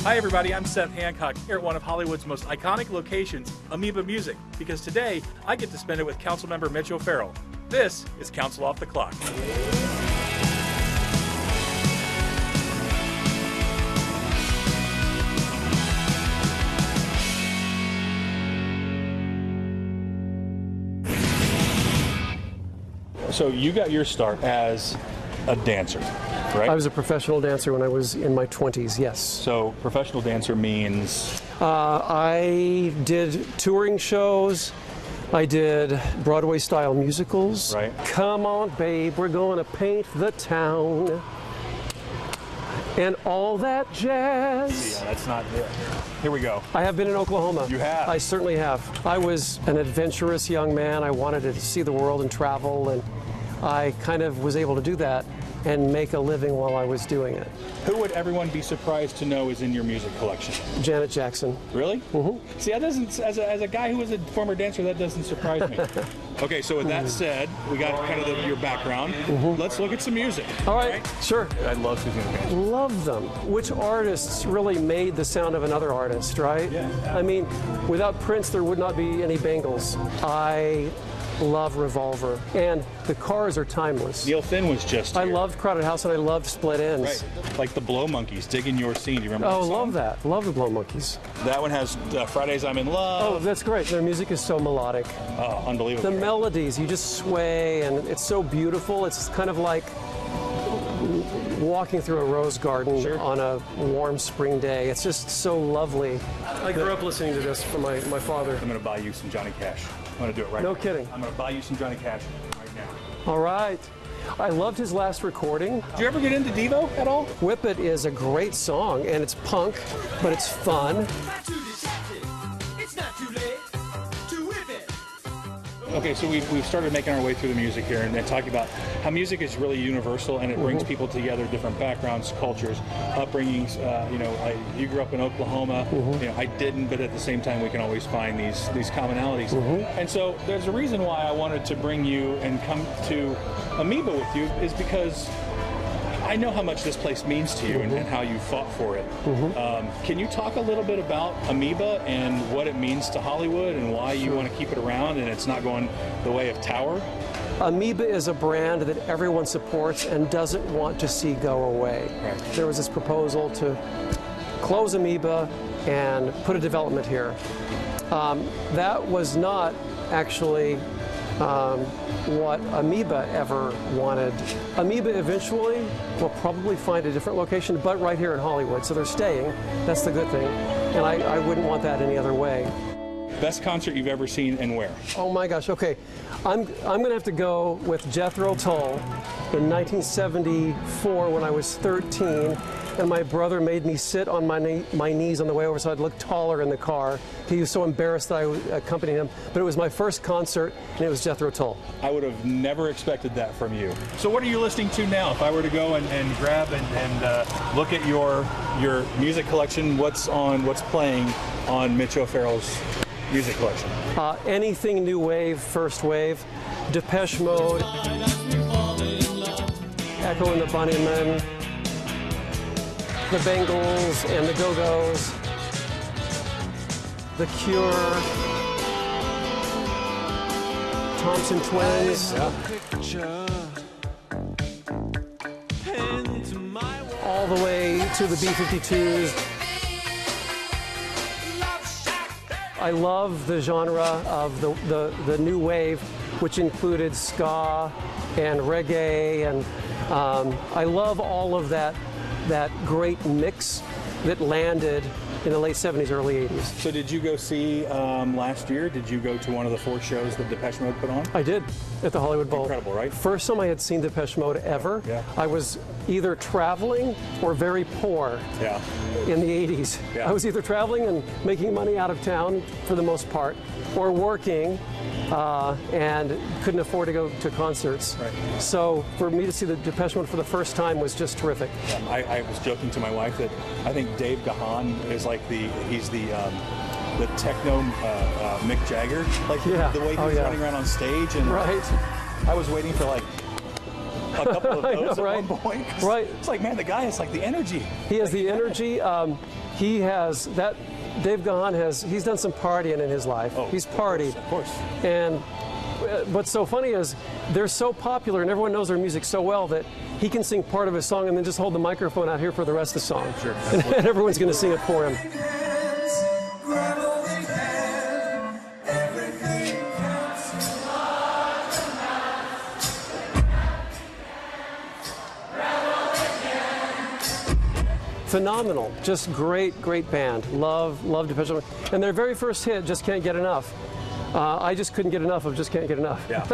Hi everybody, I'm Seth Hancock here at one of Hollywood's most iconic locations, Amoeba Music, because today I get to spend it with Councilmember Mitch O'Farrell. This is Council Off the Clock. So you got your start as a dancer, right? I was a professional dancer when I was in my 20s, yes. So professional dancer means? I did touring shows. I did Broadway-style musicals. Right. Come on, babe, we're going to paint the town. And all that jazz. Yeah, that's not it. Here we go. I have been in Oklahoma. You have? I certainly have. I was an adventurous young man. I wanted to see the world and travel, and I kind of was able to do that and make a living while I was doing it. Who would everyone be surprised to know is in your music collection? Janet Jackson. Really? Mm-hmm. See, that doesn't, as a guy who was a former dancer, that doesn't surprise me. Okay, so with that said, we got kind of your background. Mm-hmm. Let's look at some music. All right, sure. I love Susie and the Banshees. Love them. Which artists really made the sound of another artist, right? Yeah. I mean, without Prince, there would not be any Bangles. I love Revolver, and the Cars are timeless. Neil Finn was just I here. loved Crowded House, and I loved Split Ends. Right. Like the Blow Monkeys, Digging Your Scene. Do you remember that song? Love that. Love the Blow Monkeys. That one has Fridays I'm in Love. Oh, that's great. Their music is so melodic. Oh, unbelievable. The melodies, you just sway, and it's so beautiful. It's kind of like walking through a rose garden on a warm spring day. It's just so lovely. I grew up listening to this from my father. I'm going to buy you some Johnny Cash. I'm going to do it right No now. kidding. I'm going to buy you some Johnny Cash right now. All right. I loved his last recording. Did you ever get into Devo at all? Whip It is a great song, and it's punk, but it's fun. Okay, so we've started making our way through the music here and talking about how music is really universal and it brings people together, different backgrounds, cultures, upbringings. You grew up in Oklahoma. You know, I didn't, but at the same time, we can always find these commonalities. And so there's a reason why I wanted to bring you and come to Amoeba with you is because I know how much this place means to you and how you fought for it. Can you talk a little bit about Amoeba and what it means to Hollywood and why you want to keep it around and it's not going the way of Tower? Amoeba is a brand that everyone supports and doesn't want to see go away. Right. There was this proposal to close Amoeba and put a development here. That was not actually what Amoeba ever wanted. Amoeba eventually will probably find a different location, but right here in Hollywood. So they're staying. That's the good thing. And I wouldn't want that any other way. Best concert you've ever seen and where? Oh my gosh, okay. I'm going to have to go with Jethro Tull in 1974 when I was 13. And my brother made me sit on my knees on the way over so I'd look taller in the car. He was so embarrassed that I accompanied him. But it was my first concert, and it was Jethro Tull. I would have never expected that from you. So what are you listening to now? If I were to go and grab and look at your music collection, what's playing on Mitch O'Farrell's music collection? Anything new wave, first wave, Depeche Mode, Echo and the Bunnymen, the Bangles and the Go-Go's, The Cure, Thompson Twins, all the way to the B-52s. I love the genre of the new wave, which included ska and reggae, and I love all of that great mix that landed in the late 70s, early 80s. So did you go see last year? Did you go to one of the 4 shows that Depeche Mode put on? I did, at the Hollywood Bowl. Incredible, right? First time I had seen Depeche Mode ever. Yeah. I was either traveling or very poor in the 80s. Yeah. I was either traveling and making money out of town for the most part, or working and couldn't afford to go to concerts. Right. So for me to see the Depeche Mode for the first time was just terrific. I was joking to my wife that I think Dave Gahan is like he's the techno Mick Jagger, like the way he was running around on stage, and right. I was waiting for like a couple of those know, right? at one point. Right. It's like, man, the guy has like the energy. He has the energy. He has that. Dave Gahan he's done some partying in his life. Oh, he's partied. Of course. And what's so funny is they're so popular and everyone knows their music so well that he can sing part of his song and then just hold the microphone out here for the rest of the song. Sure. And everyone's going to sing it for him. Phenomenal, just great band. Love Depeche Mode. And their very first hit, Just Can't Get Enough. I just couldn't get enough of Just Can't Get Enough. Yeah.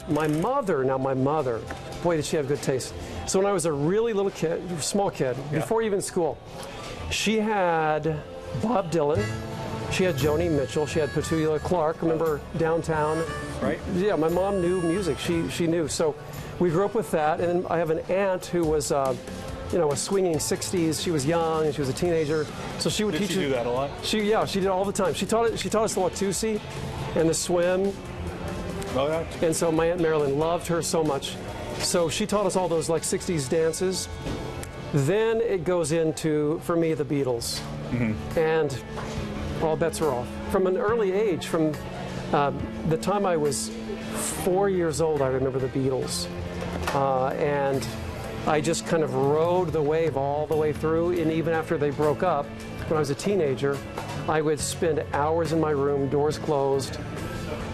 My mother, boy, did she have good taste. So when I was a really little kid, small kid, before even school, she had Bob Dylan. She had Joni Mitchell. She had Petula Clark. Remember Downtown? Right. Yeah, my mom knew music. She knew. So we grew up with that. And I have an aunt who was, a swinging 60s. She was young and she was a teenager. So she would teach. Did she do that a lot? She did all the time. She taught us the Watusi and the swim. Oh yeah. And so my Aunt Marilyn loved her so much. So she taught us all those like 60s dances. Then it goes into, for me, the Beatles. Mm-hmm. And all bets are off. From an early age, from the time I was 4 years old, I remember the Beatles. And I just kind of rode the wave all the way through, and even after they broke up, when I was a teenager, I would spend hours in my room, door closed,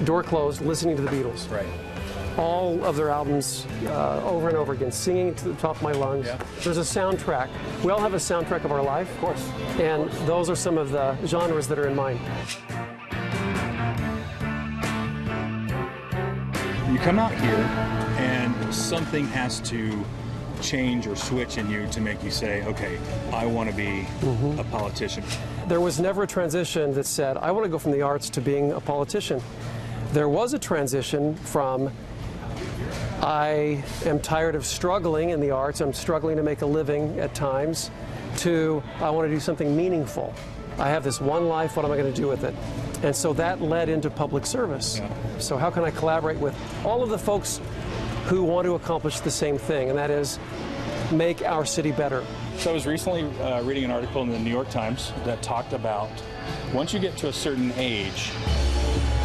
listening to the Beatles. Right. All of their albums over and over again, singing to the top of my lungs. Yeah. There's a soundtrack. We all have a soundtrack of our life. Of course. And those are some of the genres that are in mine. You come out here and something has to change or switch in you to make you say, okay, I want to be a politician. There was never a transition that said, I want to go from the arts to being a politician. There was a transition from, I am tired of struggling in the arts, I'm struggling to make a living at times, to I want to do something meaningful. I have this one life, what am I going to do with it? And so that led into public service. Yeah. So how can I collaborate with all of the folks who want to accomplish the same thing, and that is make our city better. So I was recently reading an article in the New York Times that talked about once you get to a certain age,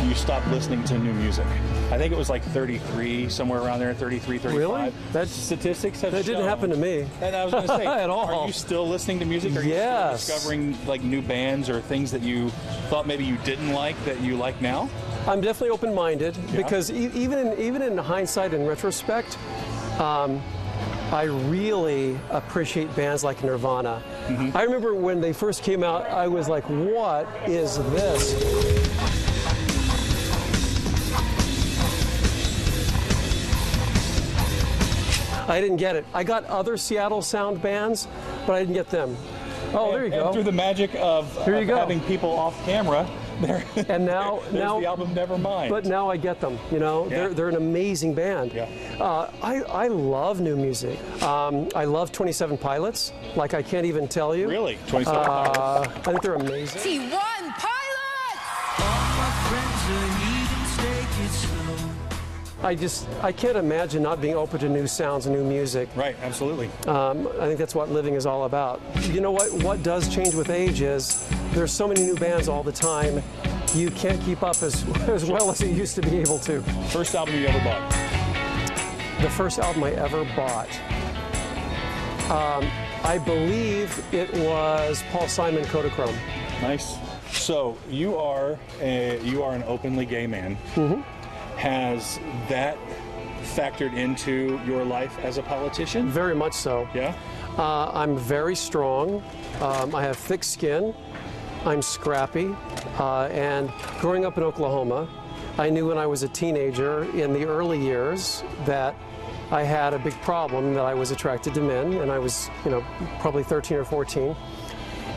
you stop listening to new music. I think it was like 33, somewhere around there, 33, 35. Really? That's, statistics have that didn't shown. happen to me. And I was going to say, At all. Are you still listening to music? Are you still discovering like new bands or things that you thought maybe you didn't like that you like now? I'm definitely open-minded because even in hindsight and retrospect, I really appreciate bands like Nirvana. Mm-hmm. I remember when they first came out, I was like, what is this? I didn't get it. I got other Seattle sound bands, but I didn't get them. Oh, there you go. And through the magic of having people off camera, and now the album Nevermind. But now I get them. You know, they're an amazing band. Yeah. I love new music. I love 27 Pilots. Like I can't even tell you. Really, 27 Pilots. I think they're amazing. T1 Pilots. I can't imagine not being open to new sounds and new music. Right, absolutely. I think that's what living is all about. You know what does change with age is there's so many new bands all the time, you can't keep up as well as you used to be able to. First album you ever bought? The first album I ever bought. I believe it was Paul Simon, Kodachrome. Nice. So you are an openly gay man. Mm-hmm. Has that factored into your life as a politician? Very much so. Yeah? I'm very strong. I have thick skin. I'm scrappy. And growing up in Oklahoma, I knew when I was a teenager in the early years that I had a big problem, that I was attracted to men, and I was, probably 13 or 14.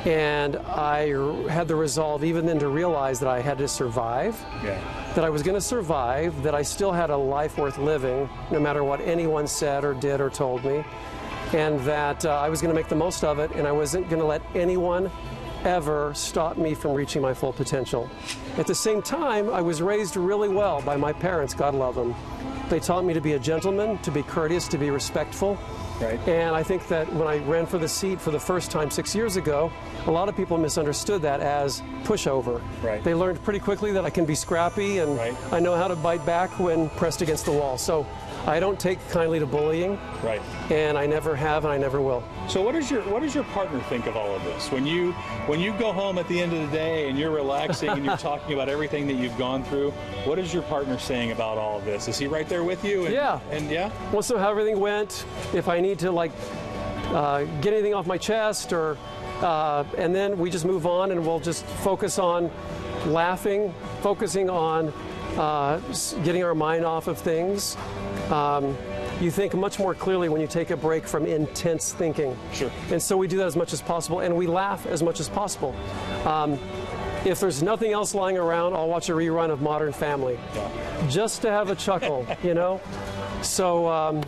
And I had the resolve even then to realize that I had to survive. Yeah. That I was going to survive, that I still had a life worth living, no matter what anyone said or did or told me, and that I was going to make the most of it, and I wasn't going to let anyone ever stop me from reaching my full potential. At the same time, I was raised really well by my parents, God love them. They taught me to be a gentleman, to be courteous, to be respectful. Right. And I think that when I ran for the seat for the first time 6 years ago, a lot of people misunderstood that as pushover. Right. They learned pretty quickly that I can be scrappy and Right. I know how to bite back when pressed against the wall. So I don't take kindly to bullying. Right. And I never have and I never will. So what does your partner think of all of this? When you go home at the end of the day and you're relaxing and you're talking about everything that you've gone through, what is your partner saying about all of this? Is he right there with you? Yeah. And yeah? Wants to know how everything went, if I need to get anything off my chest, or and then we just move on and we'll just focus on laughing, focusing on getting our mind off of things. You think much more clearly when you take a break from intense thinking. Sure. And so we do that as much as possible, and we laugh as much as possible. If there's nothing else lying around, I'll watch a rerun of Modern Family, just to have a chuckle, you know? So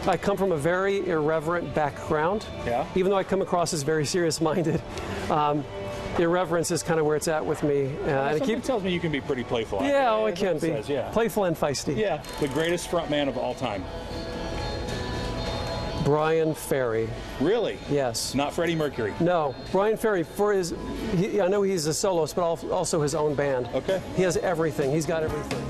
I come from a very irreverent background. Yeah. Even though I come across as very serious-minded, irreverence is kind of where it's at with me. And Something tells me you can be pretty playful. yeah, oh, I can be. Says, yeah. Playful and feisty. Yeah, the greatest frontman of all time. Bryan Ferry. Really? Yes. Not Freddie Mercury. No, Bryan Ferry, for his, I know he's a soloist, but also his own band. Okay. He has everything. He's got everything.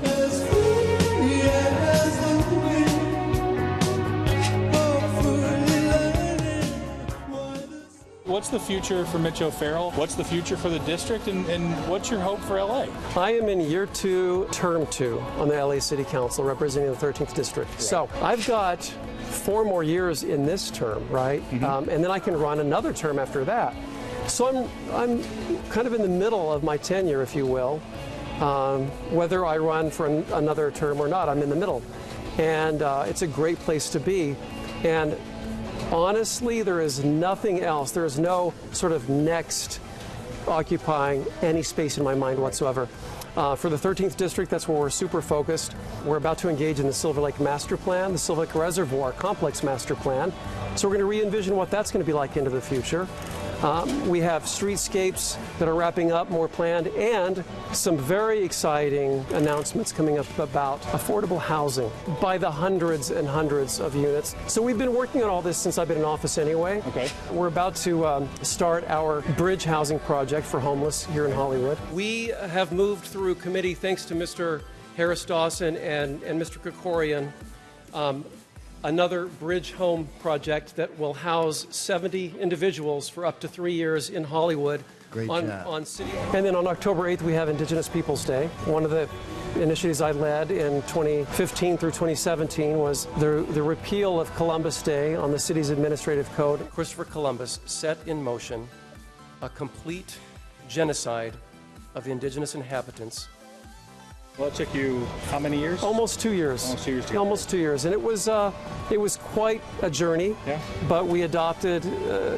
What's the future for Mitch O'Farrell? What's the future for the district, and what's your hope for LA? I am in year 2, term 2 on the LA City Council, representing the 13th District. Right. So I've got 4 more years in this term, right? Mm-hmm. And then I can run another term after that. So I'm kind of in the middle of my tenure, if you will. Whether I run for another term or not, I'm in the middle. And it's a great place to be. And honestly, there is nothing else. There is no sort of next occupying any space in my mind whatsoever. For the 13th District, that's where we're super focused. We're about to engage in the Silver Lake Master Plan, the Silver Lake Reservoir Complex Master Plan. So we're going to re-envision what that's going to be like into the future. We have streetscapes that are wrapping up, more planned, and some very exciting announcements coming up about affordable housing by the hundreds and hundreds of units. So we've been working on all this since I've been in office anyway. Okay. We're about to start our bridge housing project for homeless here in Hollywood. We have moved through committee, thanks to Mr. Harris Dawson and Mr. Krikorian, another bridge home project that will house 70 individuals for up to 3 years in Hollywood. Great on City. And then on October 8th, we have Indigenous Peoples Day. One of the initiatives I led in 2015 through 2017 was the repeal of Columbus Day on the city's administrative code. Christopher Columbus set in motion a complete genocide of the indigenous inhabitants. Well, it took you how many years? Almost 2 years. Almost 2 years. Almost 2 years, and it was quite a journey. Yeah. But we adopted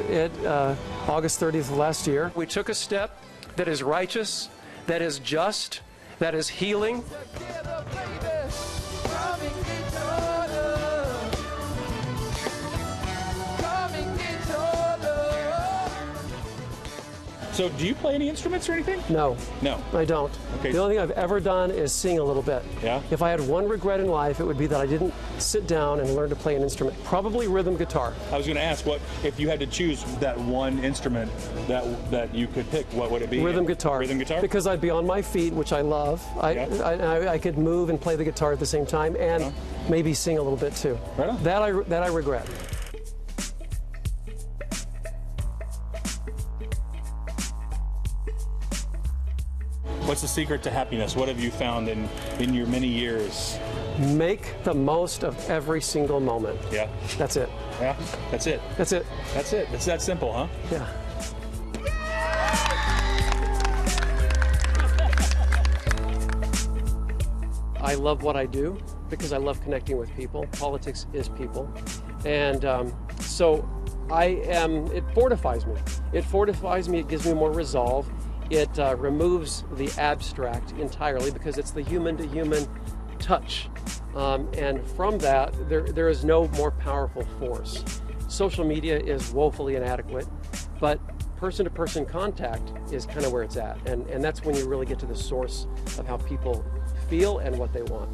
it August 30th of last year. We took a step that is righteous, that is just, that is healing. So do you play any instruments or anything? No. No. I don't. Okay. The only thing I've ever done is sing a little bit. Yeah? If I had one regret in life, it would be that I didn't sit down and learn to play an instrument. Probably rhythm guitar. I was going to ask, what if you had to choose that one instrument that you could pick, what would it be? Rhythm guitar. Rhythm guitar? Because I'd be on my feet, which I love. I could move and play the guitar at the same time, and maybe sing a little bit too. Right on. That I regret. What's the secret to happiness? What have you found in your many years? Make the most of every single moment. Yeah. That's it. Yeah. That's it. That's it. That's it. It's that simple, huh? Yeah. I love what I do because I love connecting with people. Politics is people. And so it fortifies me. It fortifies me, it gives me more resolve. It removes the abstract entirely because it's the human-to-human touch. And from that, there is no more powerful force. Social media is woefully inadequate, but person-to-person contact is kind of where it's at. And that's when you really get to the source of how people feel and what they want.